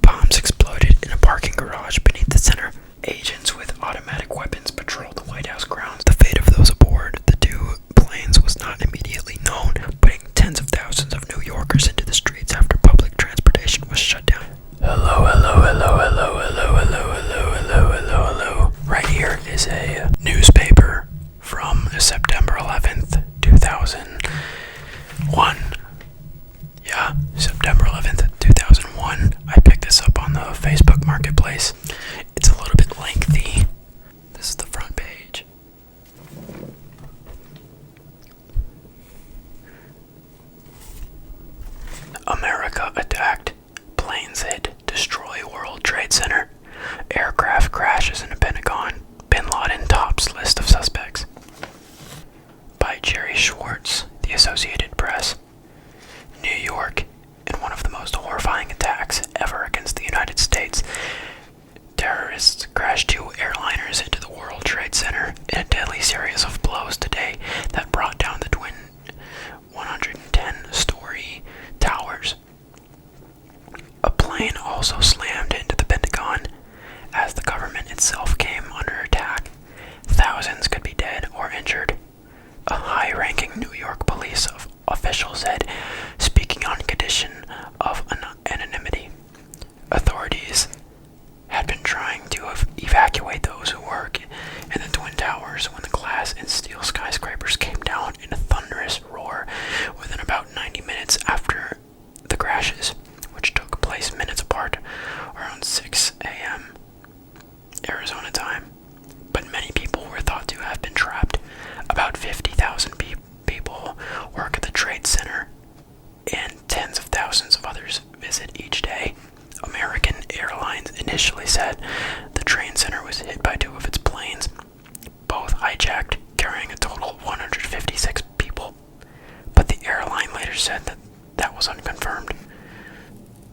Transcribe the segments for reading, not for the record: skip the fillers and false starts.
Bombs exploded in a parking garage beneath the center. Agents with automatic weapons patrolled the White House grounds. The fate of those aboard the two planes was not immediately known, putting tens of thousands of New Yorkers into the streets after public transportation was shut down. Hello, hello, hello, hello, hello, hello, hello, hello, hello, hello. Right here is a newspaper from September 11th, 2001. Yeah, September 11th, 2001. I picked this up on the Facebook Marketplace. It's a little bit lengthy. This is the front page. America attacked. Planes hit. Destroy World Trade Center. Aircraft crashes in the Pentagon. Bin Laden tops list of suspects. By Jerry Schwartz, The Associated Press. New York, in one of the most horrifying attacks ever against the United States, terrorists crashed two airliners into the World Trade Center in a deadly series of blows today that brought down the twin 110-story towers. A plane also slammed into the Pentagon as the government itself came under attack. Thousands could be dead or injured. A high-ranking New York police official said, speaking on condition of anonymity. Authorities had been trying to evacuate those who work in the Twin Towers when the glass and steel skyscrapers came down in a thunderous roar within about 90 minutes after the crashes, which took place minutes apart, around 6 a.m. Arizona time. But many people were thought to have been trapped. About 50,000 people work at the Trade Center, and tens of thousands of others visit each day. American Airlines initially said the Trade Center was hit by two of its planes, both hijacked, carrying a total of 156 people. But the airline later said that that was unconfirmed.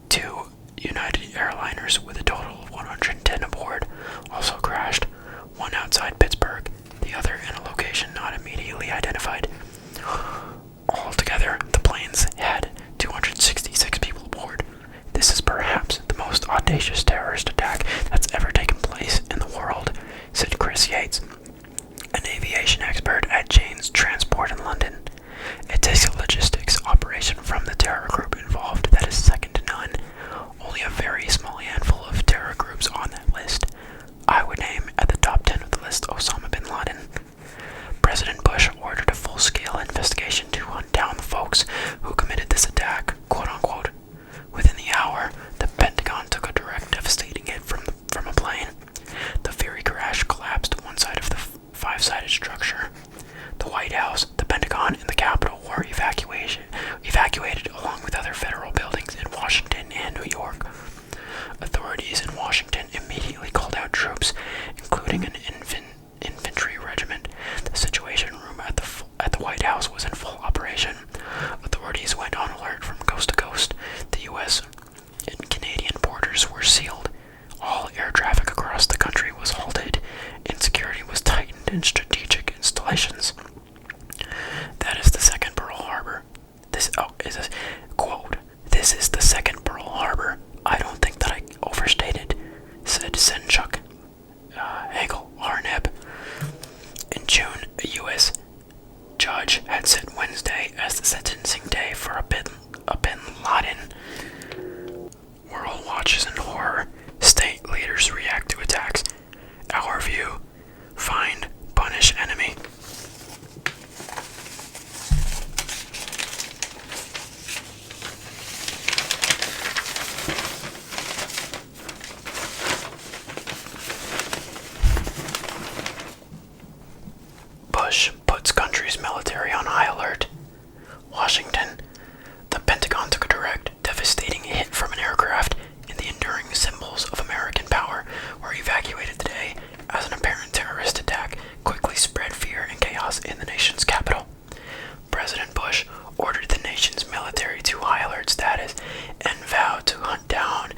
Two United airliners with a total of 110 aboard also crashed, one outside Pittsburgh, the other in a location not immediately identified. Altogether, the planes had 266 people aboard. This is perhaps the most audacious terrorist attack that's ever taken place in the world, said Chris Yates, an aviation expert at Jane's Transport in London. It takes a logistics operation from the terror group involved that is second to none. Only a very small handful of terror groups on that list. I would name at the top 10 of the list Osama bin Laden. President Bush ordered a full-scale investigation to hunt down the folks who committed this attack, quote-unquote. Within the hour, the Pentagon took a direct devastating hit from a plane. The Fury crash collapsed one side of the five-sided structure. The White House, the Pentagon, and the Capitol were evacuated along with other federal buildings in Washington and New York. Authorities in Washington immediately called out troops, including an infantry regiment. The Situation Room at the White House was in full operation. Authorities went on alert from coast to coast. The U.S. and Canadian borders were sealed. All air traffic across the country was halted, and security was tightened in strategic installations. That is the second Pearl Harbor. This is a quote. This is the second Pearl Harbor. I don't think that I overstated, said Senchuk Hagel Harneb. In June, a U.S. judge had set Wednesday as the sentencing day for a bin Laden. World watches in horror. State leaders react to attacks. Our view: find, punish enemy. Bush puts country's military on high alert. Washington. The Pentagon took a direct, devastating hit from an aircraft, and the enduring symbols of American power were evacuated today as an apparent terrorist attack quickly spread fear and chaos in the nation's capital. President Bush ordered the nation's military to high alert status and vowed to hunt down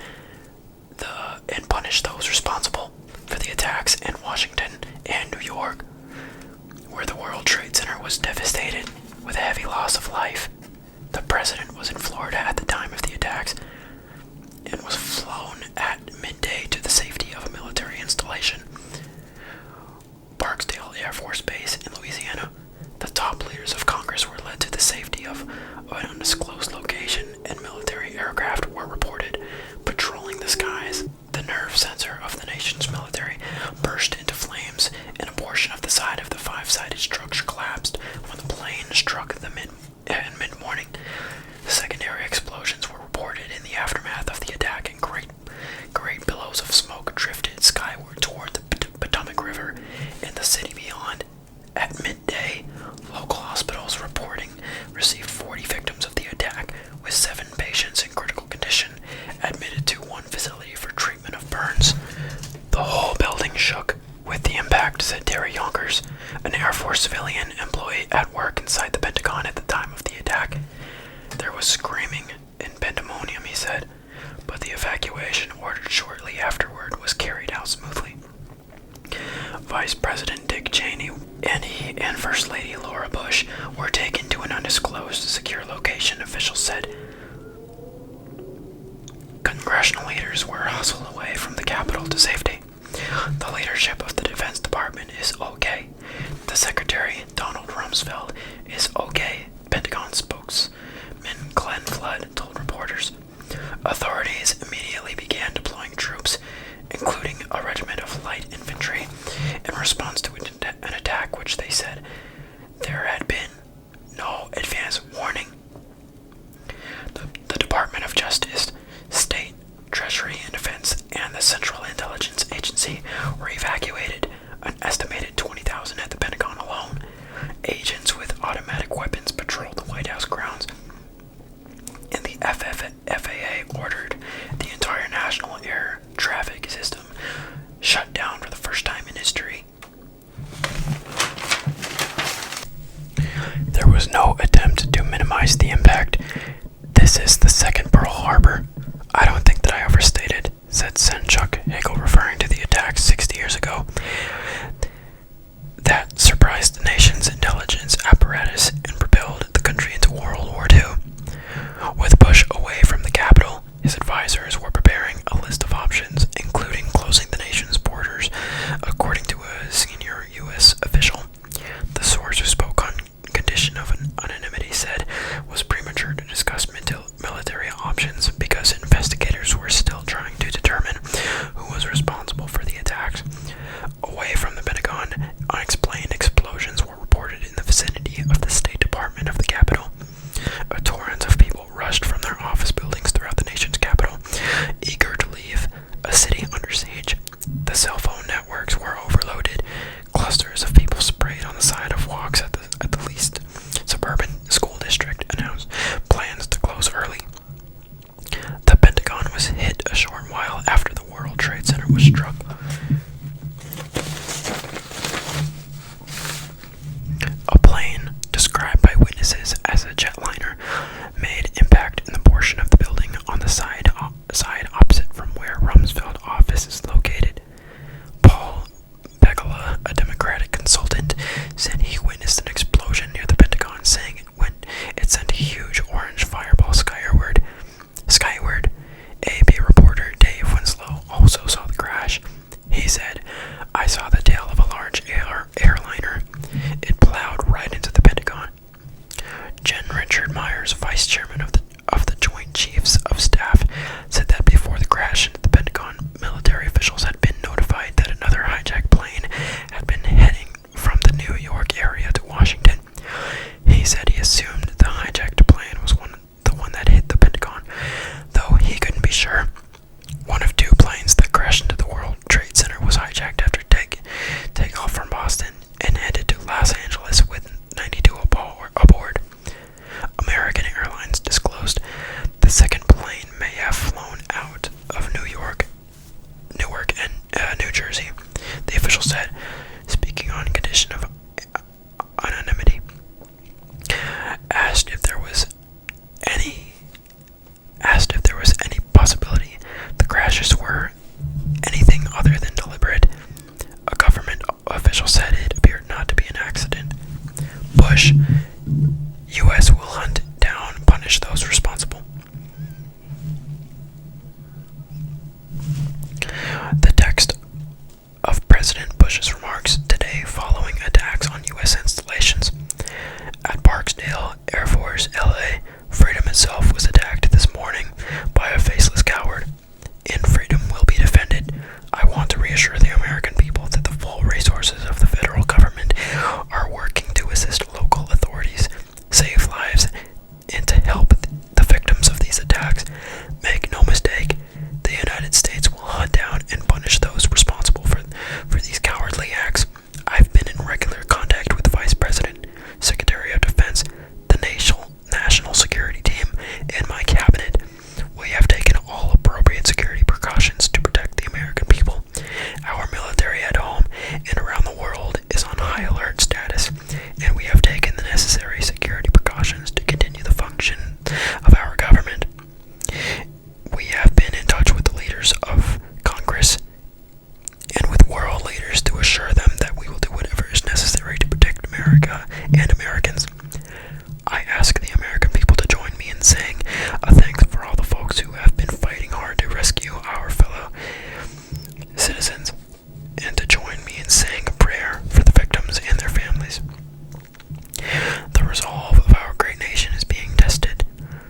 and punish those responsible for the attacks in Washington and New York, where the World Trade Center was devastated with a heavy loss of life. The president was in Florida at the time of the attacks. and was flown at midday to the safety of a military installation, Barksdale Air Force Base in Louisiana. The top leaders of Congress were led to the safety of an undisclosed location, and military aircraft were reported patrolling the skies. The nerve center of the nation's military burst into flames, and a portion of the side of the five-sided structure collapsed when the plane struck the mid-morning. The secondary explosions were reported in the aftermath of the attack, and great billows of smoke drifted skyward toward the Potomac River and the city beyond. At midday, local hospitals reporting received 40 victims of the attack, with 7 patients in critical condition admitted to one facility for treatment of burns. The whole building shook with the impact, said Terry Yonkers, an Air Force civilian employee at work inside the Pentagon at the time of the attack. There was screaming and pandemonium, he said, but the evacuation ordered shortly afterward was carried out smoothly. Vice President Dick Cheney and First Lady Laura Bush were taken to an undisclosed secure location, officials said. Congressional leaders were hustled away from the Capitol to safety. The leadership of the Defense Department is okay. The Secretary, Donald Rumsfeld, is okay, Pentagon spokesman Glenn Flood told reporters. Authorities immediately began deploying troops, including a regiment of light infantry, in response to an attack which they said there had been no advance warning. The Department of Justice, State, Treasury and Defense, and the Central Intelligence Agency were evacuated, an estimated 20,000 at the Pentagon alone. Agents with automatic weapons patrolled the White House grounds, and the FAA ordered the entire national air traffic system shut down for the first time in history. There was no attempt to minimize the impact. This is the second Pearl Harbor. I don't think that I overstated, said Sen Chuck Hagel, referring to the attack 60 years ago that surprised the nation's intelligence apparatus and propelled the country into World War II. With Bush away from the Capitol, his advisors were preparing a list of options, including closing the nation's borders, according to a senior U.S. official. The source, who spoke on condition of anonymity, said was premature to discuss military options because investigators were still trying to determine who was responsible for the attacks. Away from the Pentagon, unexplained explosions were reported in the vicinity of the State Department of the Capitol. A torrent of people rushed from their office buildings throughout the nation's capital, eager to leave a city under siege. The cell phone networks were overloaded. Clusters of people sprayed on the sidewalks at the least suburban school district announced plans to close early. The Pentagon was hit a short while after the World Trade Center was struck. A plane, described by witnesses as a jetliner, made impact in the portion of the building on the side opposite from where Rumsfeld office is located. Paul Begala, a Democratic consultant, said he witnessed an explosion near the Pentagon, saying it sent a huge orange fireball skyward. AP reporter Dave Winslow also saw the crash. He said, "I saw the tail of a large airliner. It plowed right into the Pentagon." Jen Richard Myers, vice chairman of the Joint Chiefs of Staff, said that before the crash into the Pentagon, military officials had been notified that another hijacked plane had been heading from the New York area to Washington. He said he assumed the hijacked plane was the one that hit the Pentagon, though he couldn't be sure. One of 2 planes that crashed into the World Trade Center was hijacked after takeoff from Boston and headed to Los Angeles with 92 aboard. American Airlines disclosed the second plane may have flown out of Newark and New Jersey. The official said, speaking on condition of anonymity. Asked if there was any possibility the crashes were anything other than deliberate, a government official said it appeared not to be an accident. Bush, U.S. will hunt down, punish those responsible. America and Americans. I ask the American people to join me in saying a thanks for all the folks who have been fighting hard to rescue our fellow citizens, and to join me in saying a prayer for the victims and their families. The resolve of our great nation is being tested,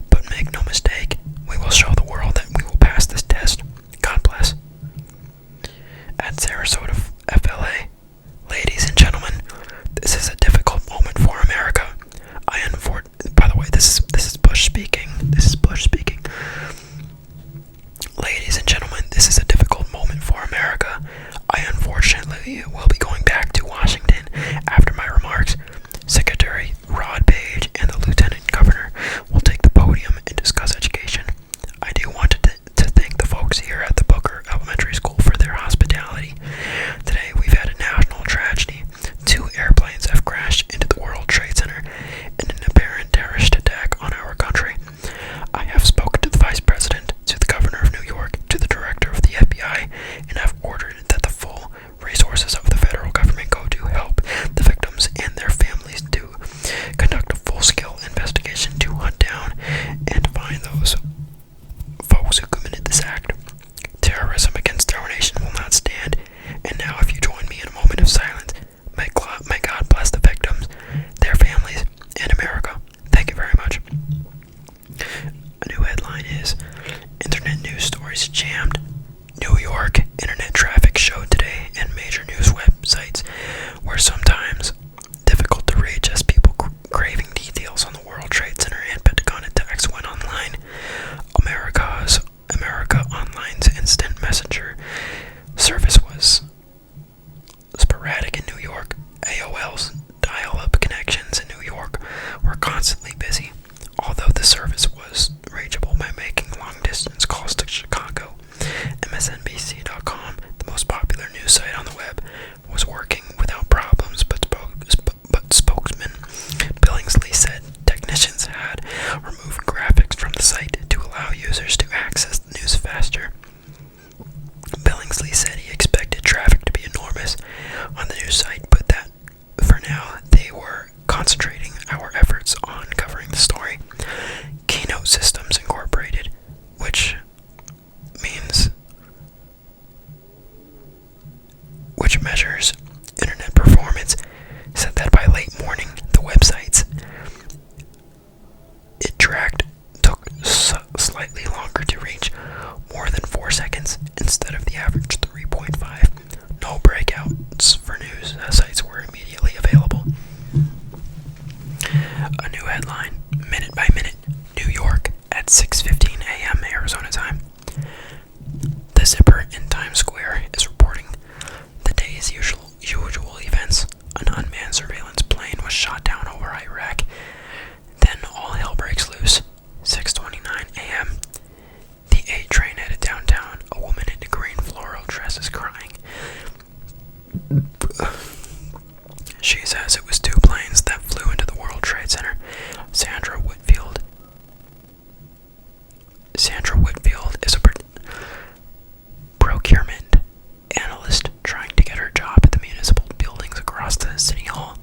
but make no mistake, we will show the world that we will pass this test. God bless. At Sarasota, FLA, ladies and gentlemen, this is a difficult moment for America. By the way, this is Bush speaking. This is Bush speaking. Ladies and gentlemen, this is a difficult moment for America. I unfortunately will be going back to Washington after my remarks. Secretary Rod Page and the Lieutenant Governor will take the podium and discuss education. I do want to thank the folks here at the Booker Elementary School for their hospitality. Today we've had a national tragedy. 2 airplanes have crashed into the World Trade Center in an apparent terrorist attack on our country. I have spoken to the Vice President, to the Governor of New York, to the Director of the FBI, and have ordered that the full resources of the federal government go to help the victims and their families to conduct a full-scale investigation to hunt down and find those folks who committed this act. Terrorism against our nation will not stand. And now, if you join me in a moment of silence, may God bless the victims, their families, and America. Thank you very much. A new headline is, Internet news stories jammed. New York internet traffic showed today, and major news websites were sometimes difficult to reach as people craving details on the World Trade Center and Pentagon attacks went online. America Online's instant messenger service was sporadic in New York. AOL's dial-up connections in New York were constantly busy, although the service was reachable by making long-distance calls to Chicago. MSNBC.com, the most popular news site on the web, was working without problems, but spokesman Billingsley said technicians had removed graphics from the site to allow users to access the news faster. Billingsley said he expected traffic to be enormous on the news site, but that for now they were concentrating our efforts on covering the story. Keynote Systems Incorporated, which measures internet performance, said that by late morning the websites it tracked took slightly longer to reach, more than 4 seconds instead of the average 3.5. No breakouts for news sites were immediately available. A new headline, minute by minute, New York at 6:15 a.m. Arizona time. The Zipper in Times Square is reporting the day's usual events. An unmanned surveillance plane was shot down over Iraq. Then all hell breaks loose. 6:29 a.m. The A train headed downtown. A woman in a green floral dress is crying. She says it was 2 planes that flew into the World Trade Center. Sandra Whitfield is a procurement analyst trying to get her job at the municipal buildings across the city hall.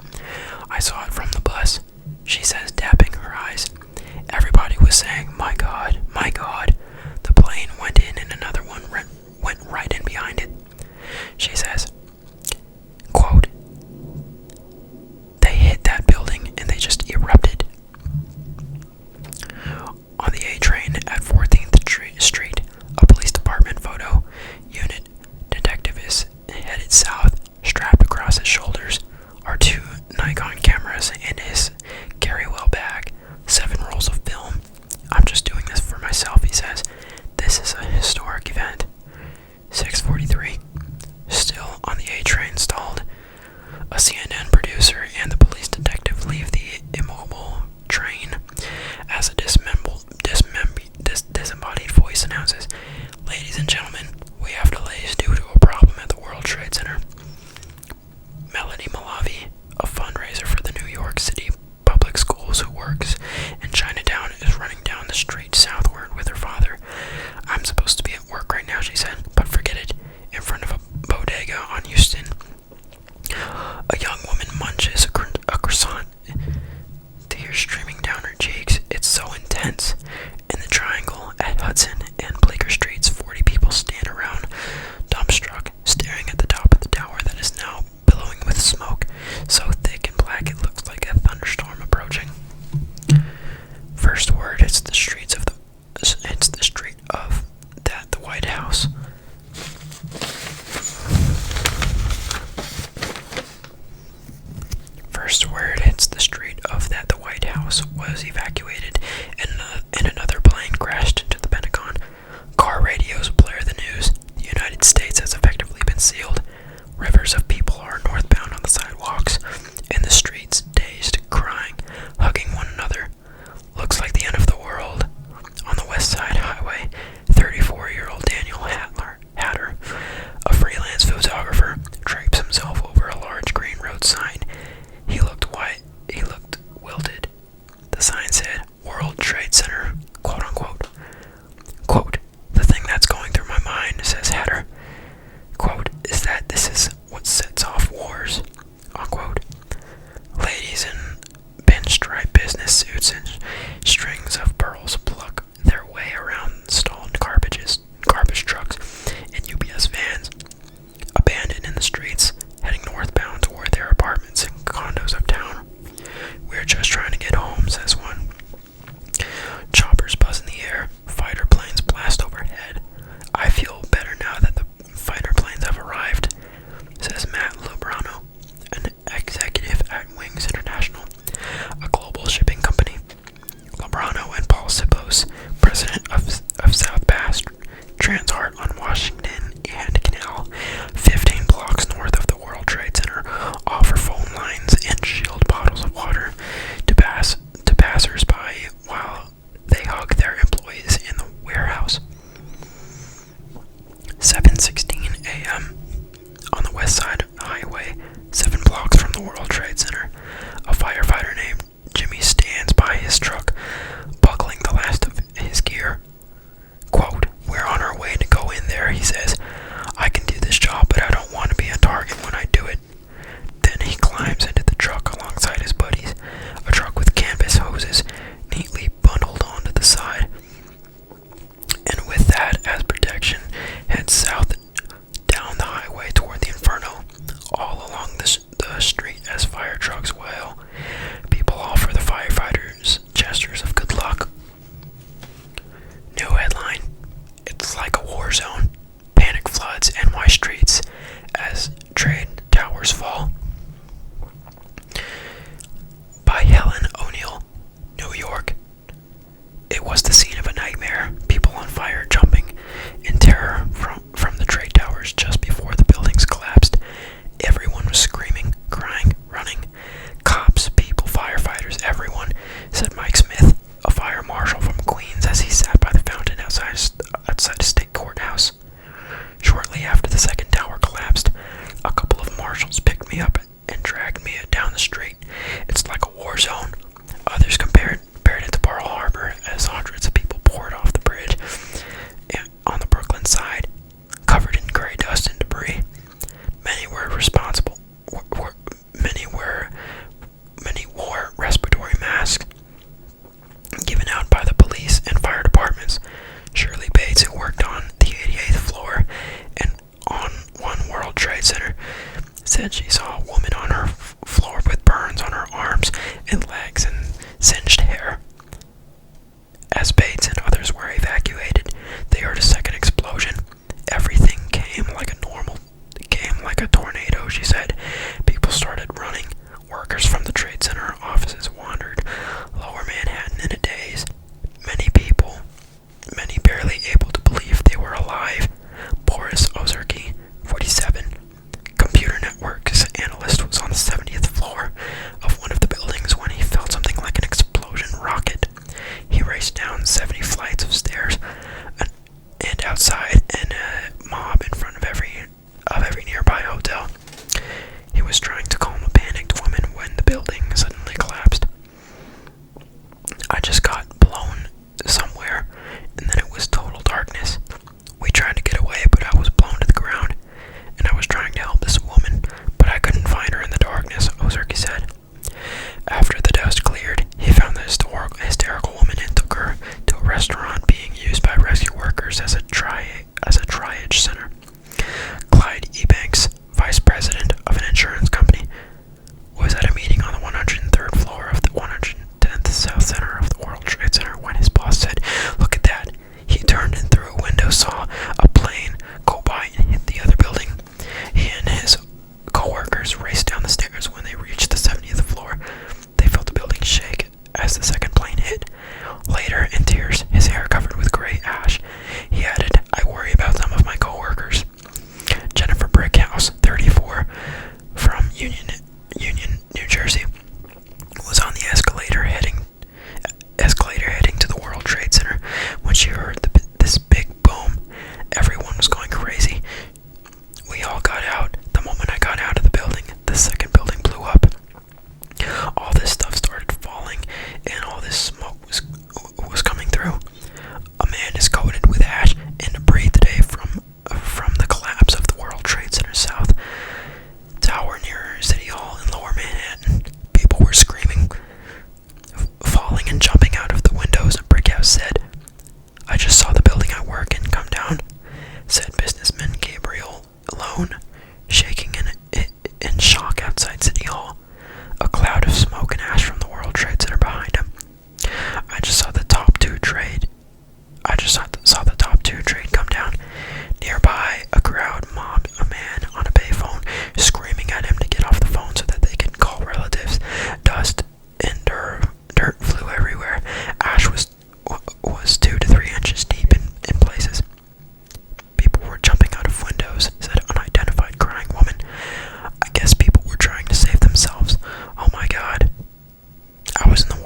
I saw it from the bus, she says, dabbing her eyes. Everybody was saying, my God, my God. The plane went in and another one went right in behind it. She says, quote, they hit that building and they just erupted. On the A train at 14th Street, a police department photo unit detective is headed south. Strapped across his shoulders are 2 Nikon cameras and his carry-well bag, 7 rolls of film. I'm just doing this for myself, he says. This is a historic event. 6:43. Still on the A train stalled. A CNN producer and the police detective leave the immobile train as a disembodied voice announces, ladies and gentlemen, we have delays due to a problem at the World Trade Center. Melody Malavi, a fundraiser for the New York City House was evacuated, and another plane crashed into the Pentagon. Car radios blare the news. The United States has effectively been sealed. Rivers of people are northbound on the sidewalks, in the streets, dazed, crying, hugging one another. Looks like the end of the world. On the West Side Highway, 34-year-old Daniel Hatter, a freelance photographer, drapes himself over a large green road sign. He looked wilted. The sign said,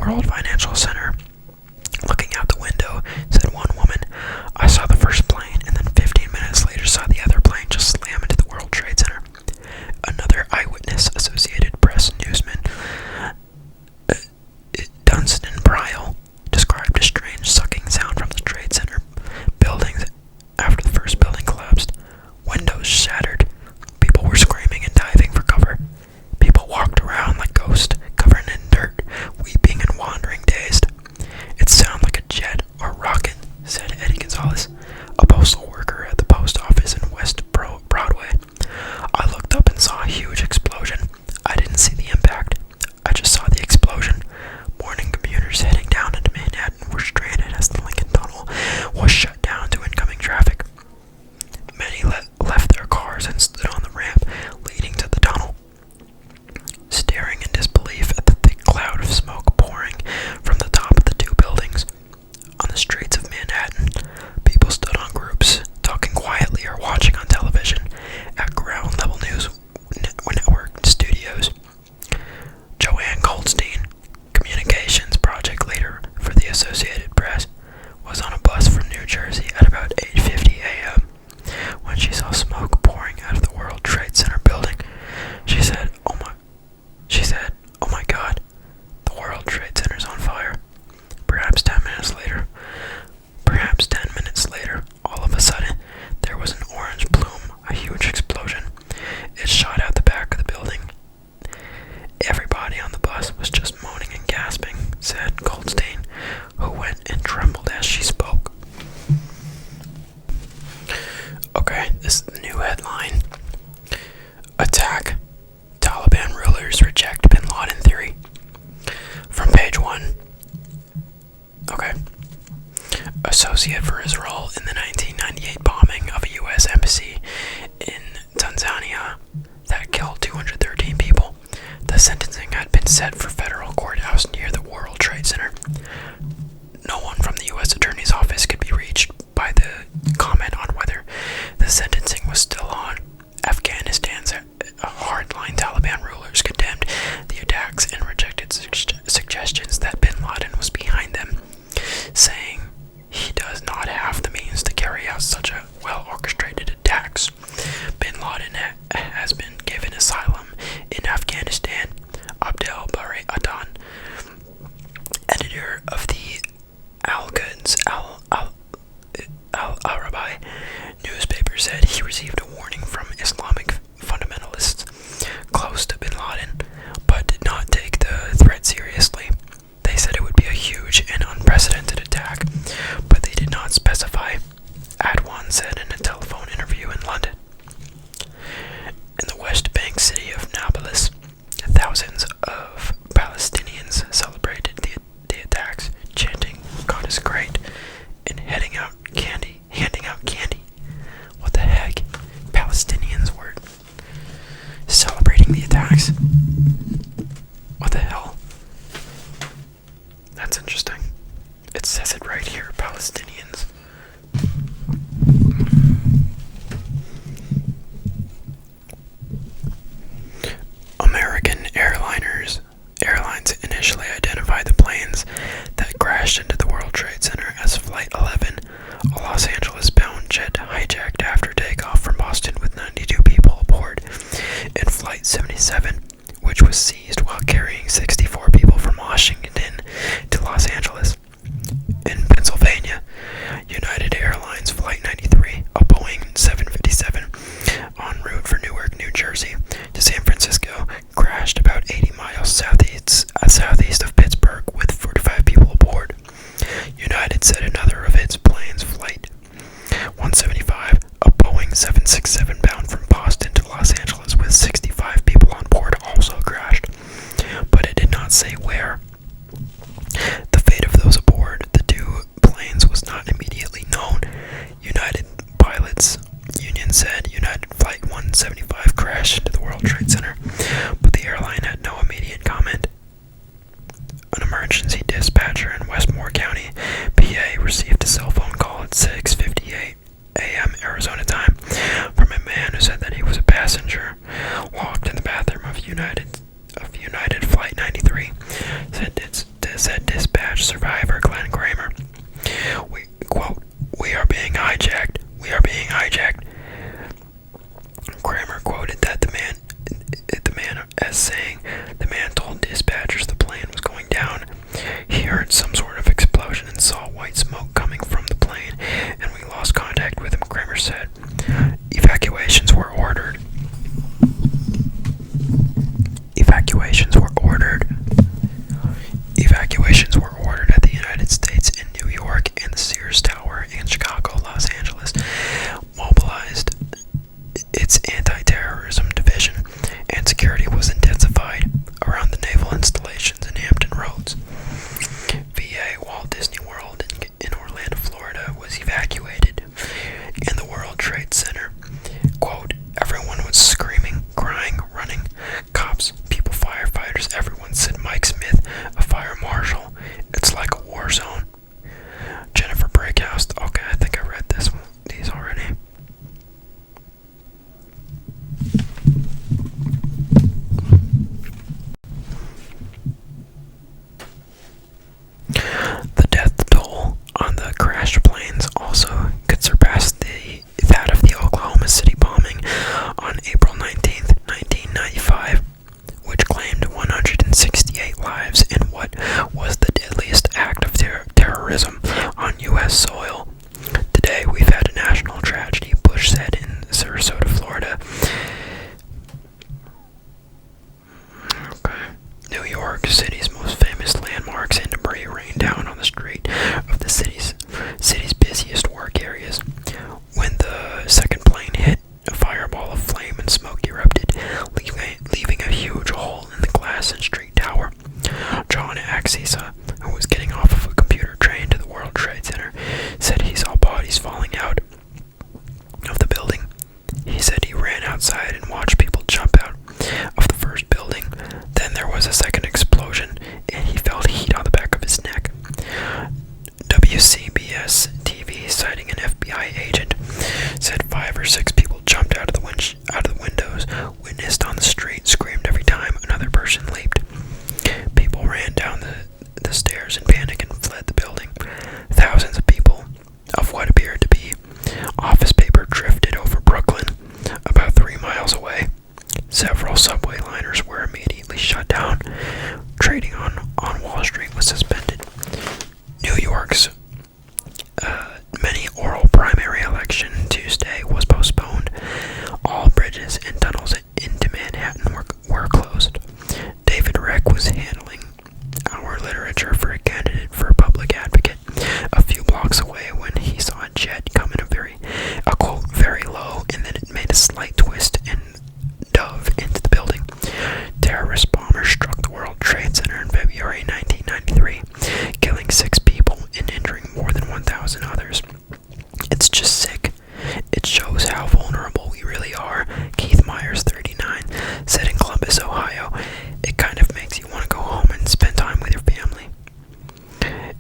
World Financial Center. Looking out the window, said one woman, I saw the first plane and then 15 minutes later saw the other plane just slam into the World Trade Center. Another eyewitness, Associated Press newsman Dunstan Bryle, described a strange sucking sound from the Trade Center buildings after the first building collapsed. Windows shattered. People were screaming and diving for cover. People walked around like ghosts, covered in dirt, weeping and wandering dazed. It sounded like a jet or rocket, said Eddie Gonzalez, a postal worker at the post office in West Broadway. I looked up and saw a huge explosion. I didn't see the impact. I just saw the explosion. Morning commuters heading down into Manhattan were stranded as the Lincoln Tunnel was shut down to incoming traffic. Many left their cars and stood on the ramp leading to the tunnel, staring in disbelief at the thick cloud of smoke pouring from the top of the two buildings. On the streets of Manhattan, people stood on groups, talking quietly or watching on television at ground-level news network studios. Joanne Goldstein, communications project leader for the Associated Press, was on a bus from New Jersey at about 8:50 a.m. when she saw smoke pouring out of the World Trade Center building. She said, "Oh my God, the World Trade Center's on fire." Perhaps 10 minutes later, all of a sudden, there was an orange plume, a huge explosion. It shot out the back of the building. Everybody on the bus was just moaning and gasping, said Goldstein, who went and trembled as she spoke. Okay, this is the new headline. Attack. Taliban rulers reject Bin Laden theory. From page 1. Okay. Associate for his role in the 1998 bombing of a U.S. embassy in Tanzania that killed 213 people. The sentencing had been set for federal courthouse near the World Trade Center. No one from the U.S. Attorney's Office could be reached by the comment on whether the sentencing was still on. Afghanistan's hardline Taliban rulers condemned the attacks and rejected suggestions that Bin Laden was behind them, saying he does not have the means to carry out such a well-orchestrated attacks. Bin Laden has been given asylum in Afghanistan. Abdel Bari Adan, editor of the Al-Quds Al-Arabi newspaper, said he received a warning from Islamic fundamentalists close to Bin Laden, but did not take the threat seriously. They said it would be a huge and unprecedented attack, but they did not specify, Adwan said in a telephone interview in London. In the West Bank city of Nablus, thousands of Palestinians celebrated the attacks, chanting, "God is great," and handing out candy. What the heck? Palestinians were celebrating the attacks? What the hell? That's interesting. It says it right here, Palestinians. American Airlines initially identified the planes that crashed into the World Trade Center as Flight 11, a Los Angeles-bound jet hijacked after takeoff from Boston with 92 people aboard, and Flight 77, which was seized while carrying 64 people from Washington to Los Angeles. In Pennsylvania, United Airlines Flight 93, a Boeing 757, en route for Newark, New Jersey to San Francisco, crashed about 80 miles southeast of Pittsburgh with 45 people aboard. United said another of its planes, Flight 175, a Boeing 767 bound from Boston to Los Angeles with 65 people on board, also crashed, but it did not say where. The fate of those aboard the two planes was not immediately known. United Pilots Union said United Flight 175 crashed into the World Trade Center, but the airline had no immediate comment. An emergency dispatcher in Westmore County, PA, received a cell phone call at 6:58 a.m. Arizona time from a man who said that he was a passenger locked in the bathroom of United Flight 93. Said survivor Glenn Kramer. Quote, "We are being hijacked. We are being hijacked." Kramer quoted the man as saying, "The man told dispatchers the plane was going down. He heard some sort of explosion and saw white smoke coming from the plane, and we lost contact with him," Kramer said. Evacuations were ordered. Evacuations were ordered at the United States in New York and the Sears Tower in Chicago. Los Angeles mobilized its anti-terrorism division, and security was intensified around the naval installations in Hampton Roads. VA Walt Disney World in Orlando, Florida was evacuated, and the World Trade Center. Quote, "Everyone was screaming, crying, running. Cops, people, firefighters, everyone," said Mike Smith, a fire marshal. "It's like a war zone." Jennifer Breakhouse. Okay, I think I read these already. The death toll on the crashed planes also could surpass that of the Oklahoma City bombing on April 19th, 1995, which claimed 168 lives in what was the deadliest act of terrorism on U.S. soil. "Today we've had a national tragedy," Bush said in Sarasota, Florida. New York City's most famous landmarks and debris rained down on the street of the city's busiest work areas. When the second plane hit, a fireball of flame and smoke erupted, leaving a huge hole in the glass and street tower. John Axisa, who was getting off of a computer train to the World Trade Center, said he saw bodies falling out of the building. He said he ran outside and watched people jump out of the first building. Then there was a second explosion, and he felt heat on the back of his neck. WCBS TV, citing an FBI agent, said 5 or 6 people jumped out of the windows, witnessed on the street, screamed every time another person leaped. People ran down the stairs in panic and fled the building. Thousands of people of what appeared to be office paper drifted over Brooklyn, about 3 miles away. Several subway liners were immediately shut down. Trading on Wall Street was suspended. New York's many oral primary election Tuesday was postponed. All bridges and tunnels into Manhattan were closed. David Reck was handling our literature for a candidate for a public advocate a few blocks away when he saw a jet come in a quote, "very low," and then it made a slight twist and dove into the building. Terrorist bombers struck the World Trade Center in February 1993, killing 6 people and injuring more than 1,000 others. "It's just sick. It shows how vulnerable we really are," Keith Myers, 39, said in Columbus, Ohio. "It kind of makes you want to go home and spend time with your family."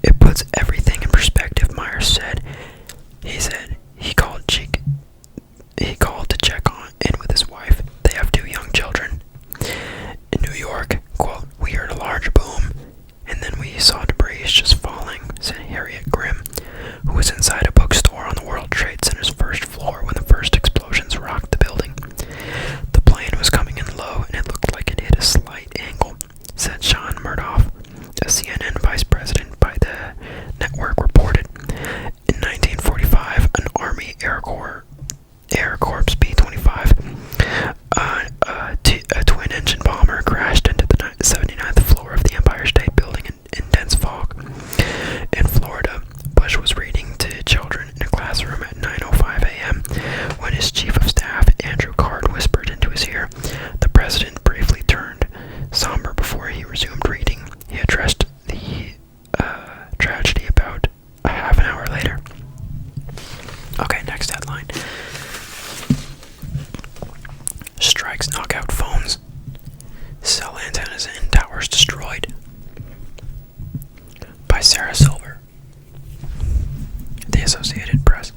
"It puts everything in perspective," Myers said. He said he called to check in with his wife. They have 2 young children. In New York, quote, "We heard a large boom, and then we saw debris just falling," said Harriet Grimm, who was inside a bookstore on the World Trade Center's first floor when the first explosions rocked the building. "The plane was coming in low, and it looked like it hit a slight angle," said Sean Murdoff, a CNN vice president by the network, reported. In 1945, an Army Air Corps B-25, a twin-engine bomber, crashed into the 79th floor of the Empire State Building in dense fog. In Florida, Bush was reading to children in a classroom at 9:05 a.m. when his chief of staff, Andrew Card, whispered into his ear. The president briefly turned somber before he resumed reading. He addressed the tragedy about a half an hour later. Okay, next headline. Strikes knock out phones. Cell antennas and towers destroyed. By Sarah Silver. The Associated Press.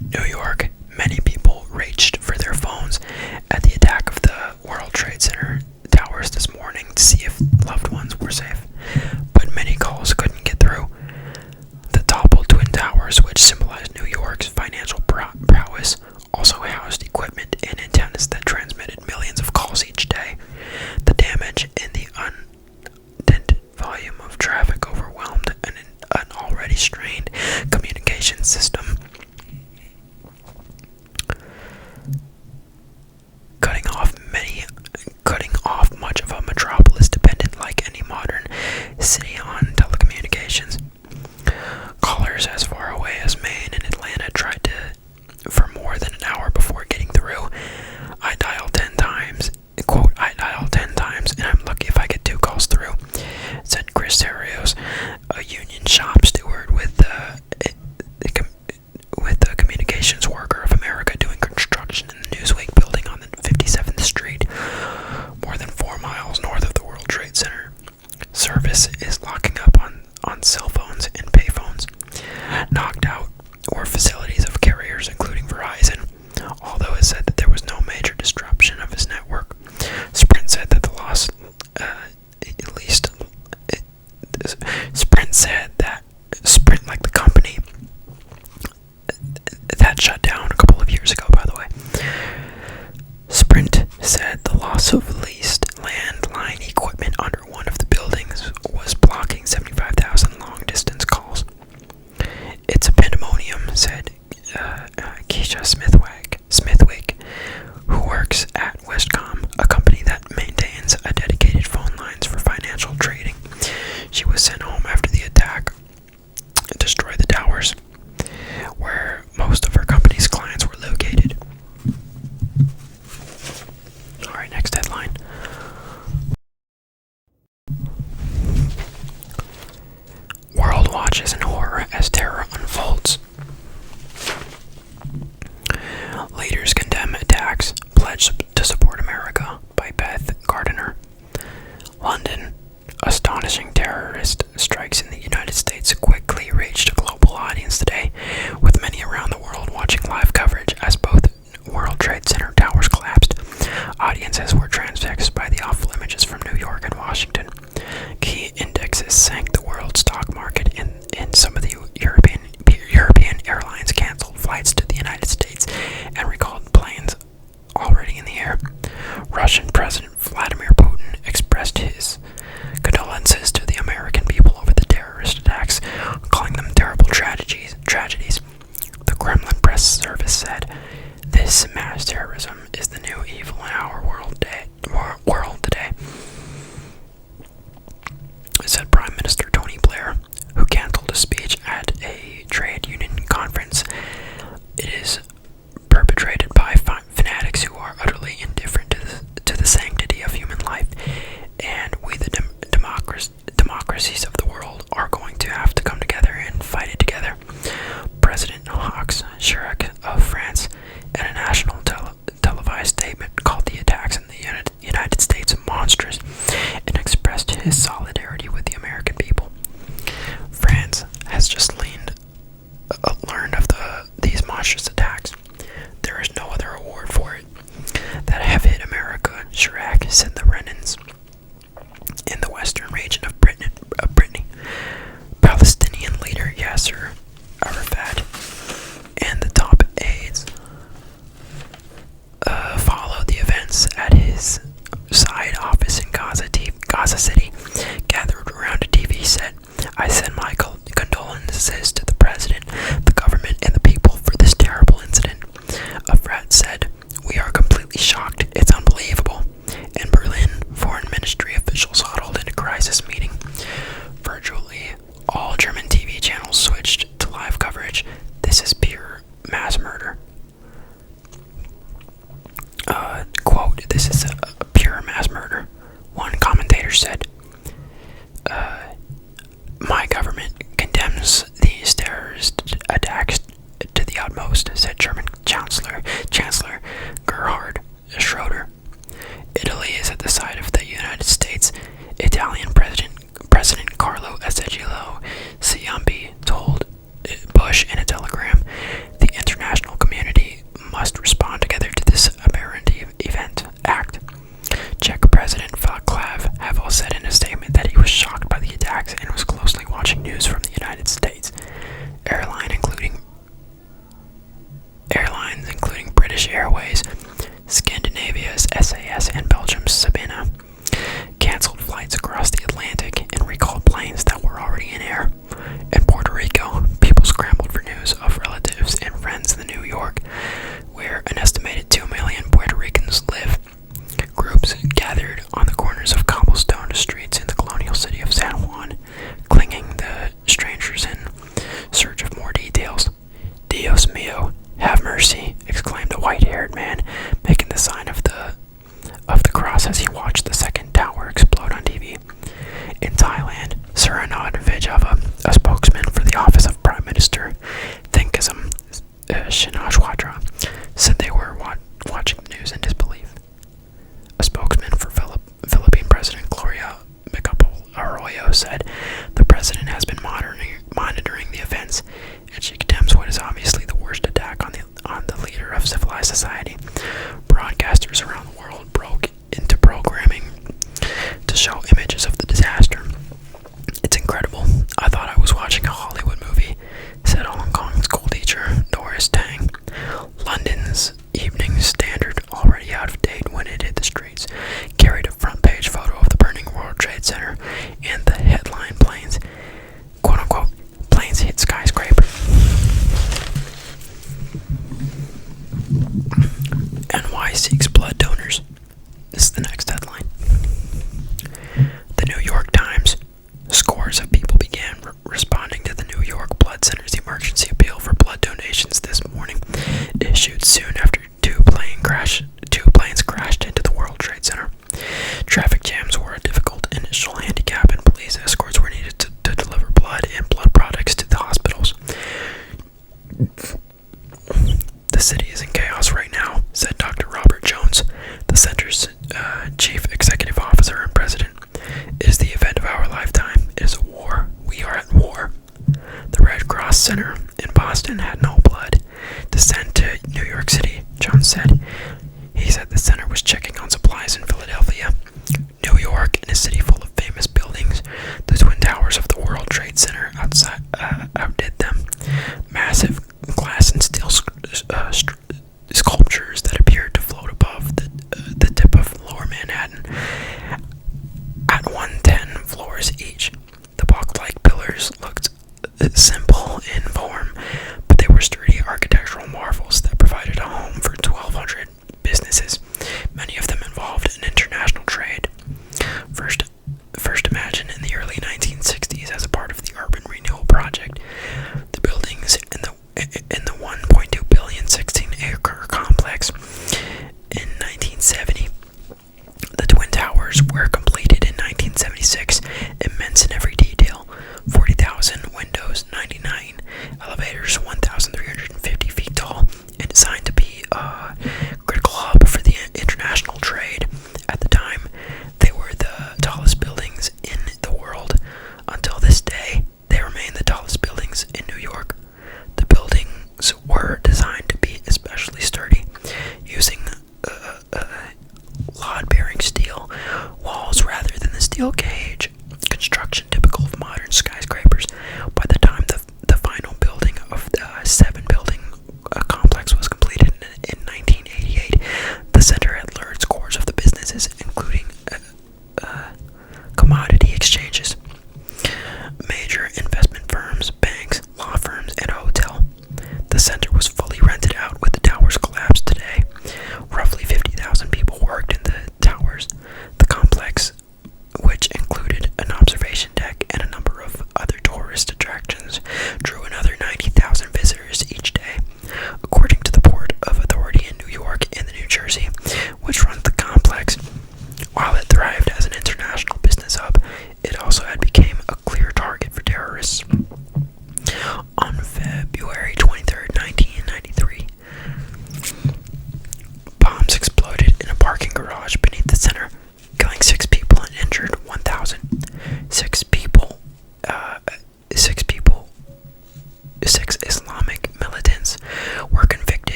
New York. Many people reached for their phones at the attack of the World Trade Center towers this morning to see if loved ones were safe. But many calls couldn't already strained communications system. Cutting off much of a metropolis dependent like any modern city on telecommunications. Callers as far away as Maine and Atlanta tried for more than an hour before getting through. I dialed 10 times, quote, I dialed 10 times and I'm lucky if I get 2 calls through, said Chris Arios, a union shop steward with the Communications Worker of America doing construction in the Newsweek building on the 57th Street, more than 4 miles north of the World Trade Center. Service is locking up on cell phones and payphones. Knocked out were facilities of carriers including Verizon, although it said that there was no major disruption of his network. Sprint said that the loss, Sprint, like the company that shut down a couple of years ago, by the way. Sprint said the loss of leased landline equipment under one of the buildings was blocking 75,000 long-distance calls. It's a pandemonium, said Keisha Smithwick, who works at Westcom, a company that maintains a dedicated phone lines for financial trading. She was sent home after the attack destroyed the towers where most of her company's clients were located. Alright, next headline. World watches in horror as terror unfolds. Leaders condemn attacks, pledge to support America by Beth Gardiner. London. Astonishing terrorist strikes in the United States quickly reached a global audience today, with many around the world watching live coverage as both World Trade Center towers collapsed. Audiences were transfixed by the awful images from New York and Washington. Key indexes sank. The world stock market in some of the European airlines canceled flights to the United States and recalled planes already in the air. Russian President Vladimir Putin expressed his condolences to the American people over the terrorist attacks, calling them terrible tragedies. The Kremlin press service said, "This mass terrorism is the new evil in our world today," said Prime Minister Tony Blair, who canceled a speech at a trade union conference. It is perpetrated by fanatics who are utterly indifferent to the sanctity of human life, and we, the democracies of the world, are going to have to come together and fight it together. President Jacques Chirac of France, in a national televised statement, called the attacks in the United States monstrous and expressed his solidarity with the American people. France has just learned of these monstrous attacks. There is no other award for it that have hit America, Chirac said. The Renans in the western region of Brittany, Palestinian leader Yasser Arafat, and the top aides followed the events at his side office in Gaza City, gathered around a TV set. "I send my condolences to the president, the government, and the people for this terrible incident," Arafat said. "We are completely shocked. It's unbelievable." In Berlin, foreign ministry officials huddled in a crisis meeting. Virtually all German TV channels switched to live coverage. "This is pure mass murder." Quote, "This is a pure mass murder," one commentator said. "My government condemns these terrorist attacks to the utmost," said German Chancellor Gerhard Schroeder. Italy is at the side of the United States. Italian President Carlo Azeglio footage of a spokesman for the office of Prime Minister Thinkism, Shinaj Wadra, said they were watching the news in disbelief. A spokesman for Philippine President Gloria Macapagal-Arroyo said the president has been monitoring the events, and she condemns what is obviously the worst attack on the leader of civilized society. Broadcasters around the world broke into programming to show images of the disaster. It's incredible. I thought I was watching a Hollywood movie, said Hong Kong schoolteacher Doris Tang. London's Evening Standard, already out of date when it hit the streets, carried a front page photo of the burning World Trade Center and the headline planes, quote unquote, planes hit skyscraper. NY seeks blood donors. This is the next headline. The New York Times. Scores of people began responding to the New York Blood Center's emergency appeal for blood donations this morning, issued soon after two planes crashed into the World Trade Center. Traffic jams were a difficult initial handicap, and police escorts were needed to deliver blood and blood products to the hospitals. The city is in chaos right now, said Dr. Robert Jones, the center's chief executive officer and president. It is the event of our lifetime. It is a war. We are at war. The Red Cross Center in Boston had no blood to send to New York City, Jones said. He said the center was checking on supplies in Philadelphia. New York, in a city full of famous buildings, the Twin Towers of the World Trade Center outdid them. Massive glass and steel sculptures that appeared to float above the tip of lower Manhattan at 110 floors each. The block-like pillars looked simple in form, but they were sturdy architectural marvels that provided a home for 1,200 businesses, many of them involved in international trade. First imagined in the early 1960s as a part of the Urban Renewal Project, the buildings in the 1.2 billion 16-acre complex in 1970. The Twin Towers were completed in 1976, immense in every detail. 40,000 windows, 99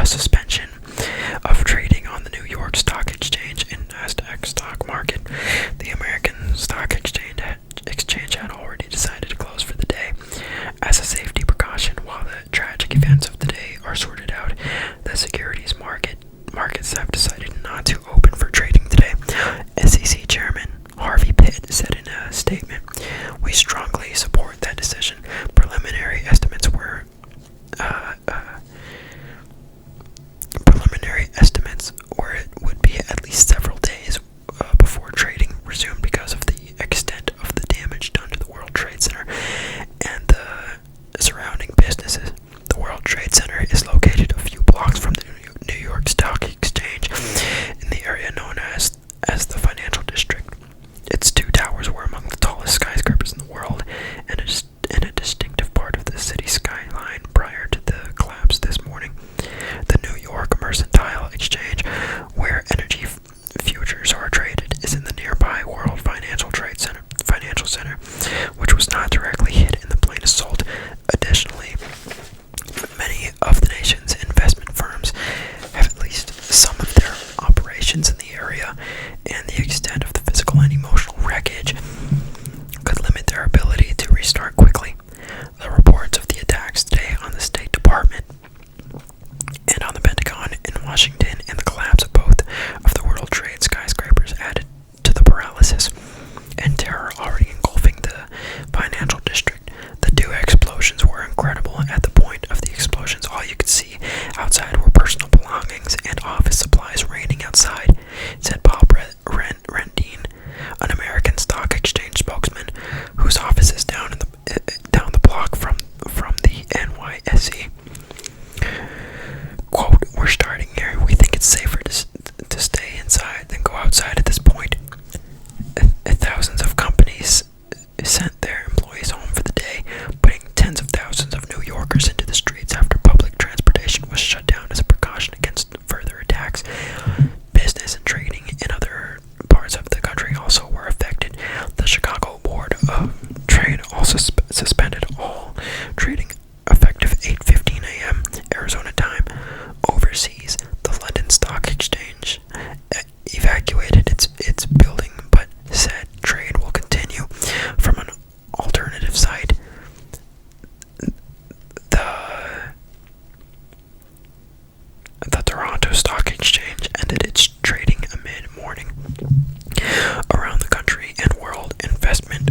suspension of trading on the New York Stock Exchange and Nasdaq stock market. The American Stock Exchange had already decided to close for the day. As a safety precaution, while the tragic events of the day are sorted out, the securities markets have decided not to open for trading today. SEC Chairman Harvey Pitt said in a statement, "We strongly support that decision. Preliminary estimates were it would be at least several days before trading resumed because of the extent of the damage done to the World Trade Center and the surrounding businesses. The World Trade Center is located a few blocks from the New York Stock Exchange in the area known as the Financial District. Its two towers were among the tallest skyscrapers in the world and a distinctive part of the city skyline prior to the collapse this morning. The New York Mercantile Exchange, where energy futures are traded, is in the nearby World Financial Center, which was not directly hit in the plane assault. Additionally, many of the nation's investment firms have at least some of their operations in the area, and the extent of the physical and emotional wreckage could limit their ability to restart quickly. The reports of the attacks today on the State Department and on the Pentagon in Washington and the collapse of both of the World Trade skyscrapers added to the paralysis and terror already engulfing the Financial District. The two explosions were incredible. At the point of the explosions, all you could see outside were personal belongings and office supplies raining outside," said Bob Rendine, an American Stock Exchange spokesman whose office is down the block from the NYSE. Quote, "We're starting here. We think it's safer to stay inside than go outside at this point. Thousands of companies sent their employees home for the day, putting tens of thousands of New Yorkers into the streets after public transportation was shut down as a precaution against further attacks. Business and trading in other parts of the country also were affected. The Chicago Board of Trade also suspended all trading effective 8:15 a.m. Arizona time. Overseas, the London Stock Exchange evacuated its building but said trade will continue from an alternative site. The Toronto Stock Exchange ended its trading mid-morning. Around the country and world investment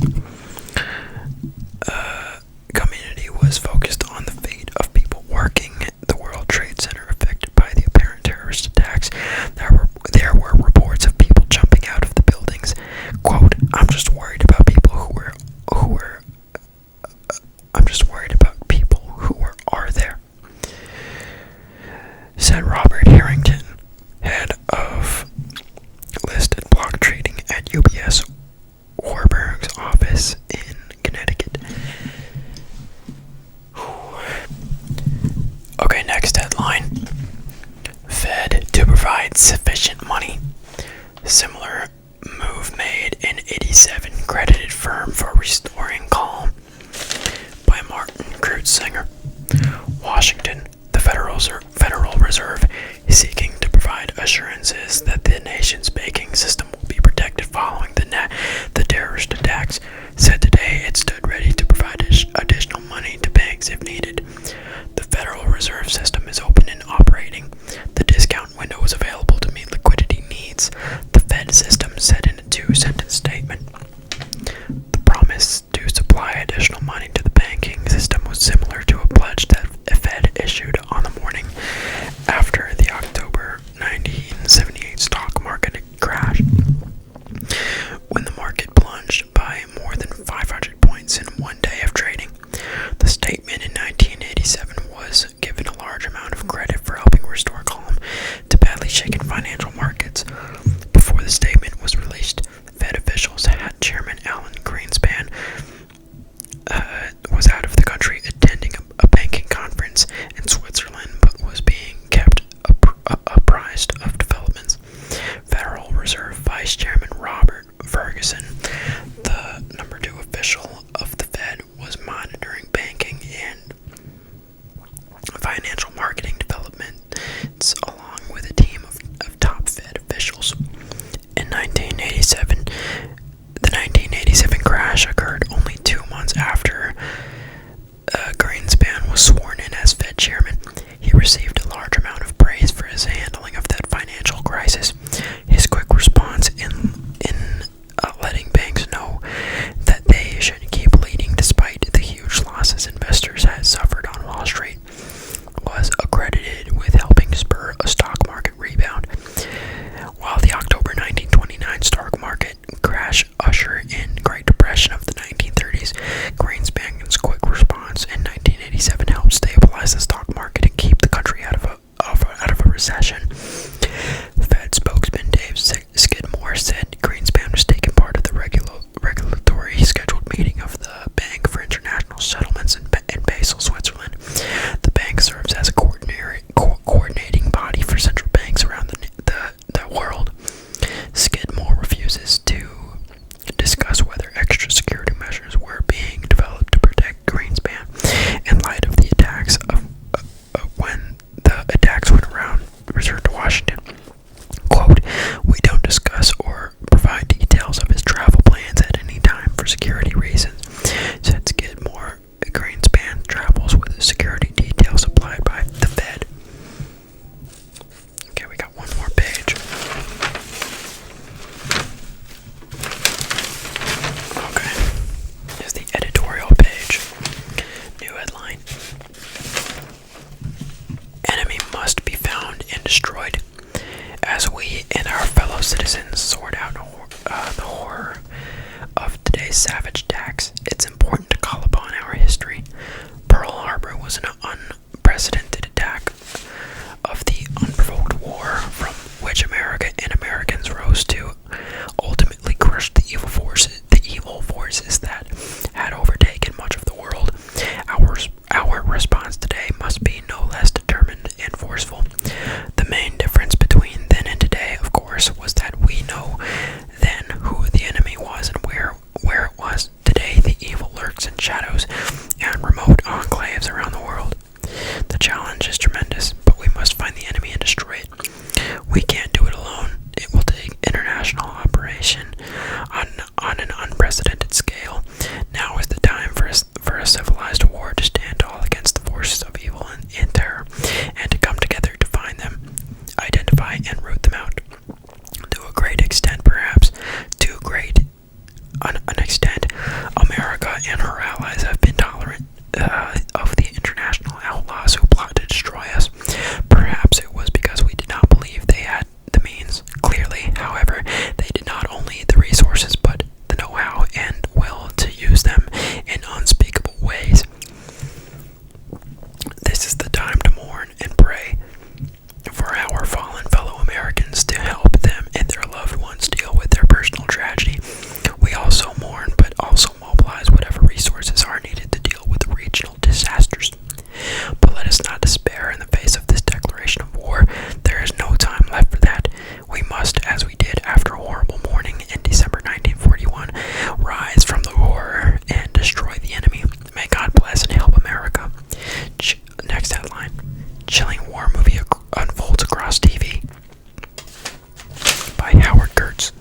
community was focused on the fate of people working the World Trade Center affected by the apparent terrorist attacks. There were reports of people jumping out of the buildings. Quote, I'm just worried about people who are there, said Robert Harrington, head of listed block trading at UBS Warburg's office in Connecticut. Okay, next headline. Fed to provide sufficient money. Similar move made in 87 credited firm for restoring calm, by Martin Kreuziger. Washington. The Federal Reserve is seeking to provide assurances that the nation's banking system will be protected following the terrorist attacks. Said today it stood ready to provide additional money to banks if needed. The Federal Reserve System is open and operating. The discount window is available to meet liquidity needs, the Fed system said in a two-sentence statement. The promise to supply additional money to the banking system was similar to a pledge that the Fed issued on the morning after the October 1978 stock recession. Fed spokesman Dave Skidmore said Greenspan was taking part of the regulatory scheduled meeting of the Bank for International Settlements in Basel, Switzerland. The bank serves as a coordinating body for central banks around the world. Skidmore refuses to discuss whether extra security measures were being developed to protect Greenspan in light of the attacks when the attacks went around returned to Washington. Quote, "We don't discuss or provide details of his travel plans at any time for security reasons," said Skidmore. Greenspan travels with security details supplied by the Fed. Okay, we got one more page. Okay, here's the editorial page. New headline. Enemy must be found and destroyed. As we and our fellow citizens sort out the horror of today's savage attacks, it's important to call upon our history. Pearl Harbor was an unprecedented attack of the unprovoked war from which America and Americans rose to ultimately crush the evil forces that had overtaken much of the world. Our response today must be no less determined and forceful. The main difference between then and today, of course, was that we know then who the enemy was and where it was. Today, the evil lurks in shadows and remote enclaves around the world. The challenge is tremendous, but we must find the enemy and destroy it. We can't do it alone. It will take international operation on an unprecedented scale. Now is the time for a civilized war to stand tall against the forces of evil and terror, and to come together to find them, identify and root them out. To a great extent, perhaps too great an extent, America and her allies have been tolerant of the international outlaws who plot to destroy us. Perhaps it was because we did not believe they had the means. Clearly, however, they did not only the resources but the know-how and will to use them in unspeakable ways. This is the time to mourn and pray for our fallen fellow Americans, to help them and their loved ones deal with their personal tragedy. We also mourn, but also mobilize whatever resources are needed to deal with regional disasters. But let us not despair in the face of this declaration of war. There is no time left for that. We must, as we did after a horrible morning in December 1941, rise from the horror and destroy the enemy. May God bless and help America. Next headline. Chilling war movie unfolds across TV. By Howard Kurtz.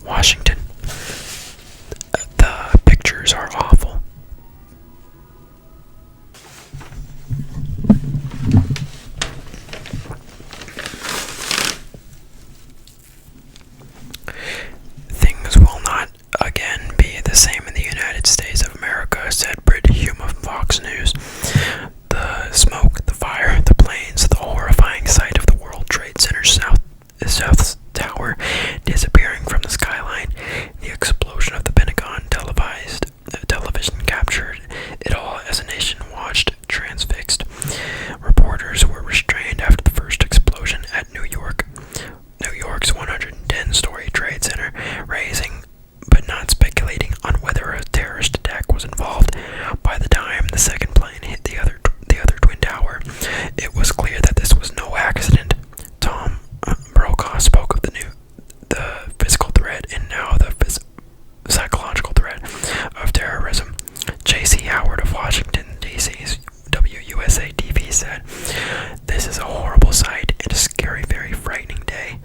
Washington. The pictures are awful. Things will not again be the same in the United States of America, said Britt Hume of Fox News. The smoke, the fire, the planes, the horrifying sight of the World Trade Center South Tower disappearing from the skyline, the explosion of the Pentagon television captured it all as a nation watched transfixed. Reporters were restrained after the first explosion at New York's 110-story Trade Center, raising but not speculating on whether a terrorist attack was involved. By the time the second plane hit the other twin tower, it was clear that this was no accident. Tom Brokaw spoke of the physical threat and now the psychological threat of terrorism. J.C. Howard of Washington, D.C.'s WUSA TV said, "This is a horrible sight and a scary, very frightening day."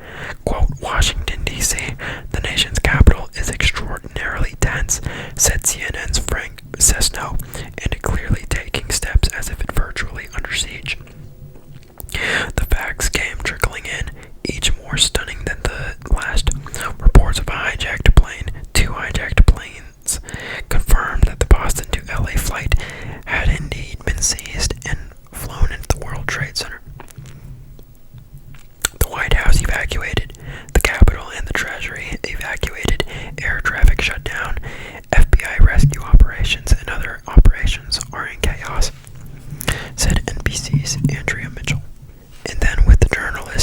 Quote, "Washington, D.C., the nation's capital, is extraordinarily tense," said CNN's Frank Sesno, and clearly taking steps as if it virtually under siege. The facts came trickling in, each more stunning than the last. Reports of a hijacked plane, two hijacked planes, confirmed that the Boston to LA flight had indeed been seized and flown into the World Trade Center. The White House evacuated, the Capitol and the Treasury evacuated, air traffic shut down, FBI rescue operations and other operations are in chaos, said NBC's Andrea Mitchell. And then with the journalist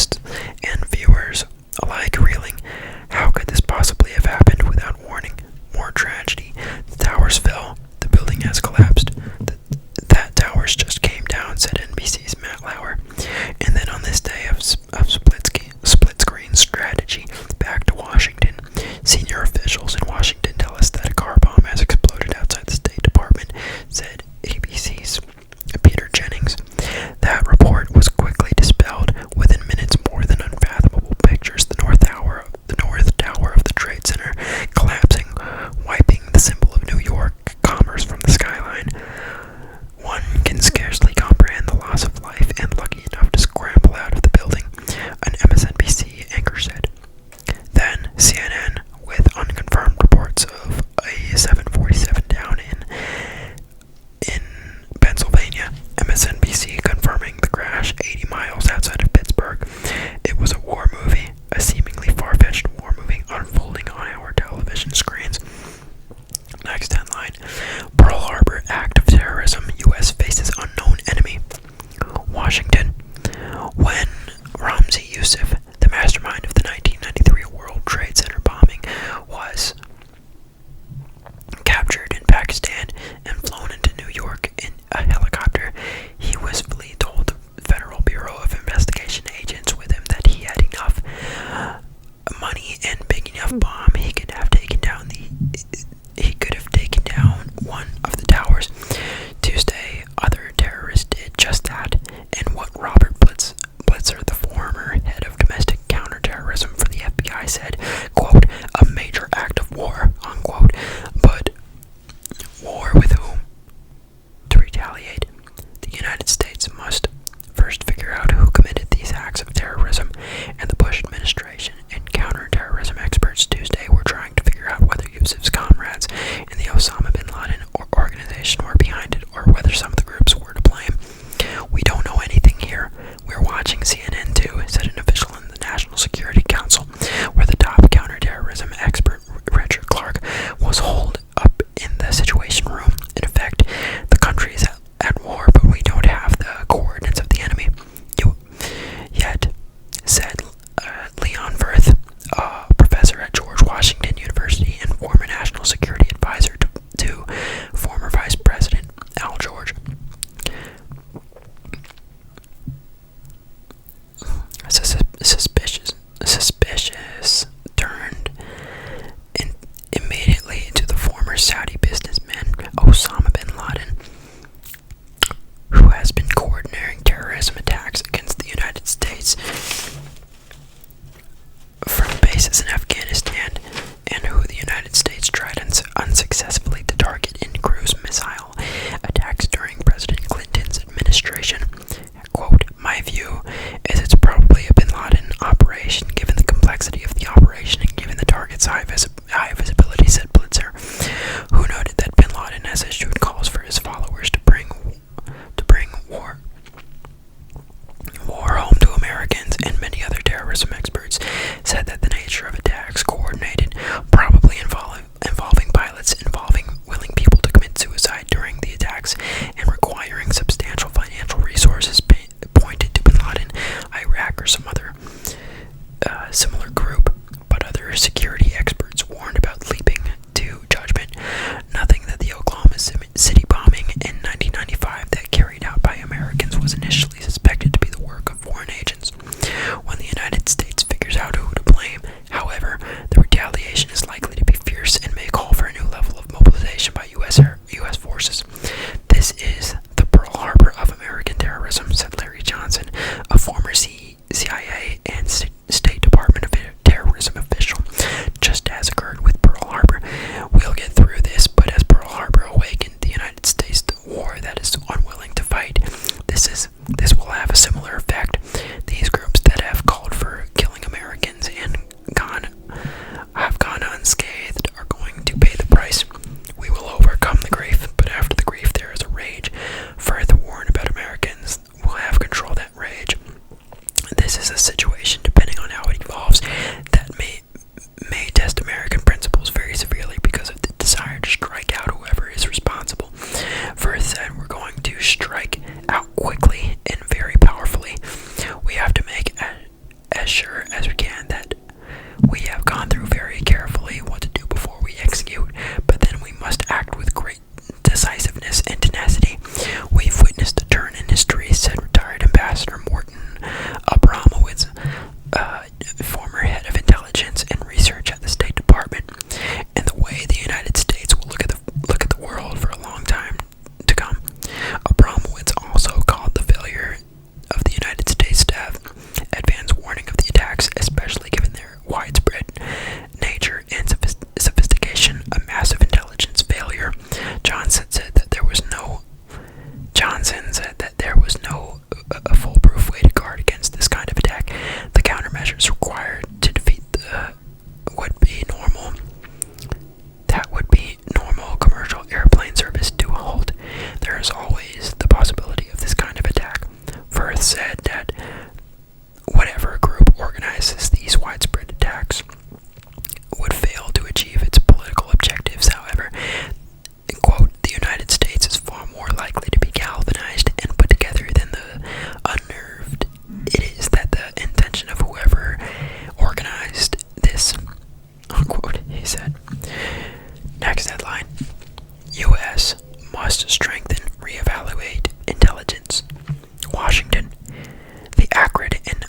CIA and State Department of terrorism official, just as occurred with Pearl Harbor. We'll get through this, but as Pearl Harbor awakened the United States to war that is unwilling to fight, this will have a similar effect. These groups that have called for killing Americans and have gone unscathed are going to pay the price. We will overcome the grief, but after the grief there is a rage. Further warn about Americans will have control of that rage. This is a situation, depending on how it evolves, that may test American principles very severely because of the desire to strike out whoever is responsible. First said, we're going to strike out quickly and very powerfully. We have to make as sure as we can that we have gone through very carefully what to do before we execute, but then we must act with great decisiveness and tenacity. We've witnessed a turn in history, said retired Ambassador Morton Abramowitz, former head of intelligence and research at the State Department, and the way the United States will look at the world for a long time to come. Abramowitz also called the failure of the United States to have advance warning of the attacks, especially given their widespread nature and sophistication, a massive intelligence failure. Johnson said that there was no a foolproof way to guard against this kind of attack. The countermeasures required to defeat would be normal commercial airplane service to a halt. There is always the possibility of this kind of attack. Firth said that whatever group organizes these widespread attacks would fail to achieve its political objectives. However, quote, the United States is far more likely to be galvanized and put together than the unnerved it is that the intention of whoever organized this, unquote, he said. Next headline, U.S. must strengthen, reevaluate intelligence. Washington, the acrid and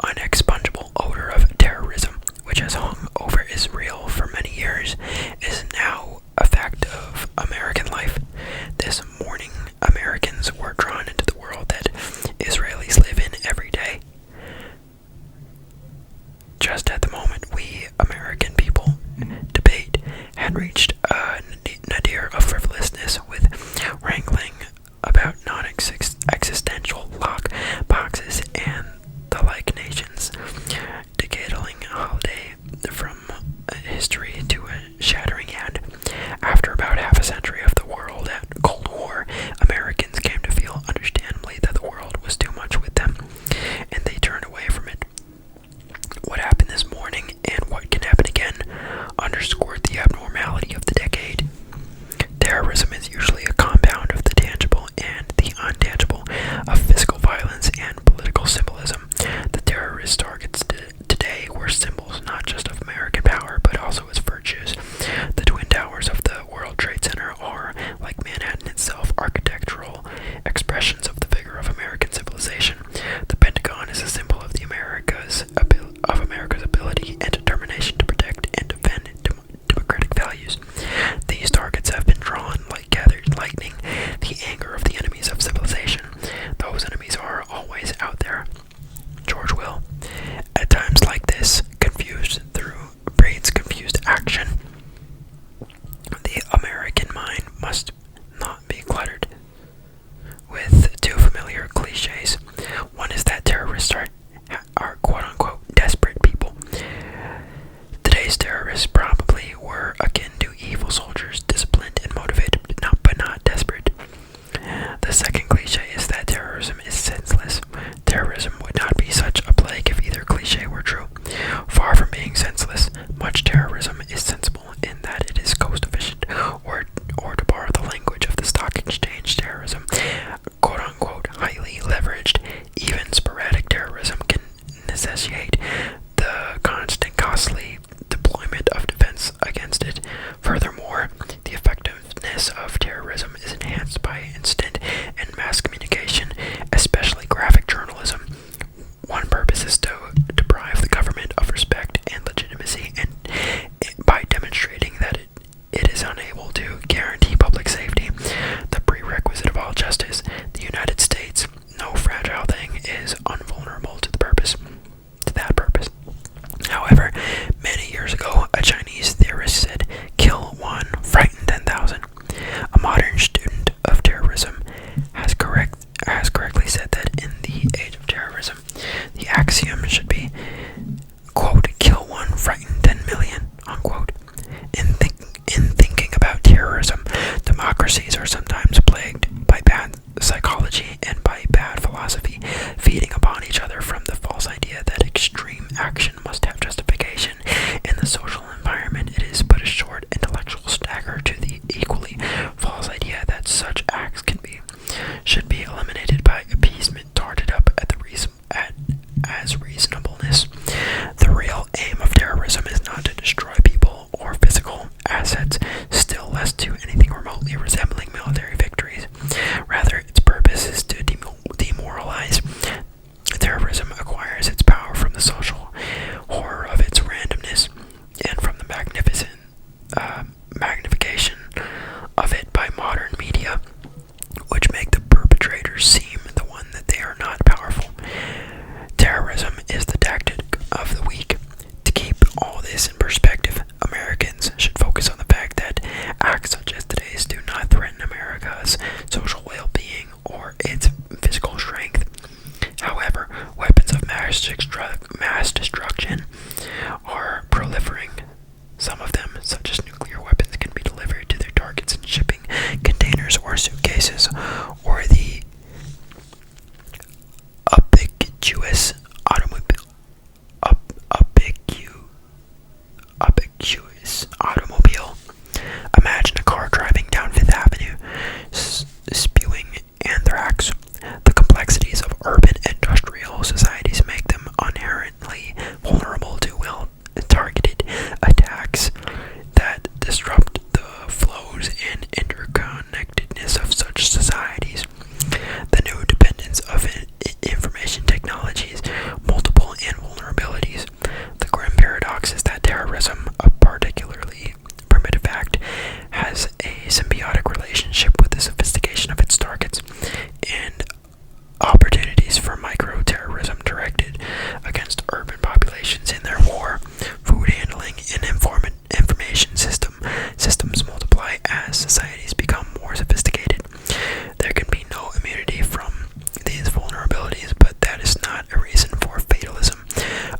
unexpungible odor of terrorism, which has hung over Israel for many years, is now a fact of American life. This morning, Americans were drawn into the world that Israelis live in every day. Just at the moment we American people debate had reached a nadir of frivolousness with wrangling about non-existential lock boxes and the like nations, decading holiday from history to a shattering end. After about half a century of the world at Cold War, Americans came to feel understandably that the world was too much with them, and they turned away from it. What happened this morning, and what can happen again, underscored the abnormality of the decade. Terrorism is usually a compound of the tangible and the untangible, of physical violence and political symbolism. The terrorist targets today were symbols not just of American power, but also its virtues. The Twin Towers of the World Trade Center are, like Manhattan itself, architectural expressions of the vigor of American civilization. The Pentagon is a symbol of America's ability and determination to protect and defend democratic values. These targets have been drawn like gathered lightning, the anger of the enemies of civilization. Those enemies are always out there. George Will. At times like this, breeds confused action. The American mind must not be cluttered with two familiar cliches. One is that terrorists are quote-unquote desperate people. Today's terrorists probably were akin to evil soldiers, disciplined and motivated, but not desperate. The second cliche is that terrorism is senseless. Terrorism would not be such a plague if either cliche were true. Far from being senseless, much terrorism is sensible in that it is cost-efficient, or to borrow the language of the stock exchange, terrorism, quote-unquote, highly leveraged. Even sporadic terrorism can necessitate the constant costly deployment of defense against it. Furthermore, the effectiveness of terrorism is enhanced by instant and mass communication, especially graphic journalism. One purpose is to deprive the government of respect and legitimacy, and by demonstrating that it is unable to guarantee public safety, the prerequisite of all justice. The United States, no fragile thing, is invulnerable action must have justification. In the social environment, it is but a short intellectual stagger to the equally false idea that such acts should be eliminated by appeasement darted up at as reasonableness. The real aim of terrorism is not to destroy people or physical assets, still less to anything remotely resembling military victories. Rather, its purpose is to demoralize. Terrorism acquires its power from the social horror of its randomness and from the magnification of it by modern media, which make the perpetrators seem the one that they are not powerful. Terrorism is the tactic of the weak. To keep all this in perspective, Americans should focus on the fact that acts such as today's do not threaten America's social well-being or its physical strength. However, weapons of mass destruction are proliferating. Some of them, such as nuclear weapons, can be delivered to their targets in shipping containers or suitcases, or the ubiquitous automobile. Imagine a car driving down Fifth Avenue, spewing anthrax. The complexities of urban industrial societies make them inherently vulnerable to well-targeted attacks that disrupt the flows and interconnectedness of such societies. The new dependence of information technologies, multiple and vulnerabilities. The grim paradox is that terrorism, a particularly primitive act, has a symbiotic relationship with the sophistication of its targets and opportunities for micro-terrorism directed against urban populations in their war, food handling, and information systems multiply as societies become more sophisticated. There can be no immunity from these vulnerabilities, but that is not a reason for fatalism.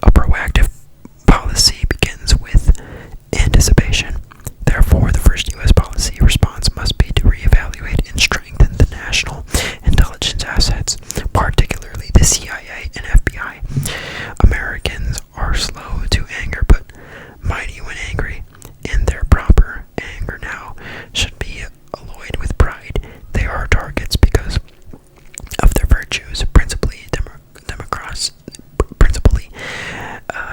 A proactive policy begins with anticipation. Therefore, the first U.S. policy response must be to reevaluate and strengthen the national intelligence assets, particularly the CIA and FBI. Americans are slow to anger, but mighty when angry, and their proper anger now should be alloyed with pride. They are targets because of their virtues, principally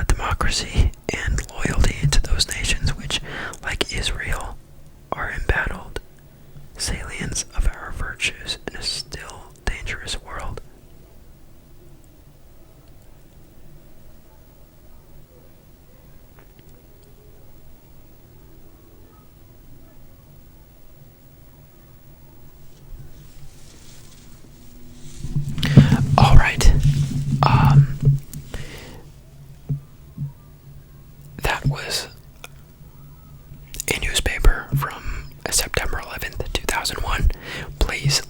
democracy and loyalty to those nations which, like Israel, are embattled salients of our virtues in a still dangerous world. All right. That was a newspaper from September 11th, 2001. Please